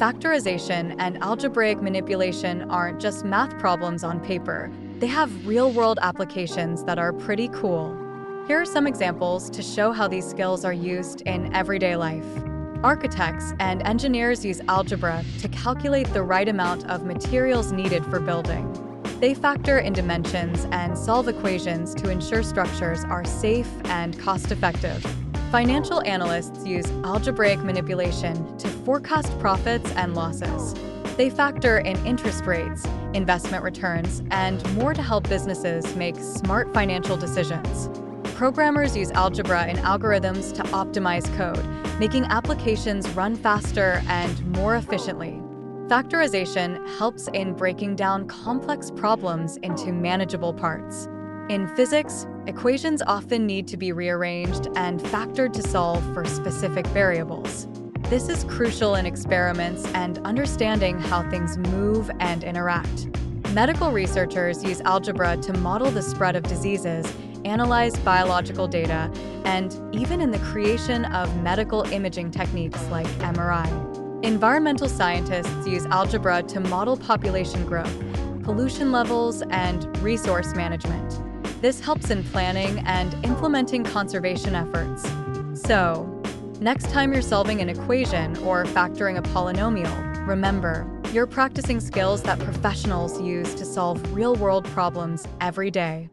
Factorization and algebraic manipulation aren't just math problems on paper. They have real-world applications that are pretty cool. Here are some examples to show how these skills are used in everyday life. Architects and engineers use algebra to calculate the right amount of materials needed for building. They factor in dimensions and solve equations to ensure structures are safe and cost-effective. Financial analysts use algebraic manipulation to forecast profits and losses. They factor in interest rates, investment returns, and more to help businesses make smart financial decisions. Programmers use algebra and algorithms to optimize code, making applications run faster and more efficiently. Factorization helps in breaking down complex problems into manageable parts. In physics, equations often need to be rearranged and factored to solve for specific variables. This is crucial in experiments and understanding how things move and interact. Medical researchers use algebra to model the spread of diseases, analyze biological data, and even in the creation of medical imaging techniques like MRI. Environmental scientists use algebra to model population growth, pollution levels, and resource management. This helps in planning and implementing conservation efforts. So, next time you're solving an equation or factoring a polynomial, remember, you're practicing skills that professionals use to solve real-world problems every day.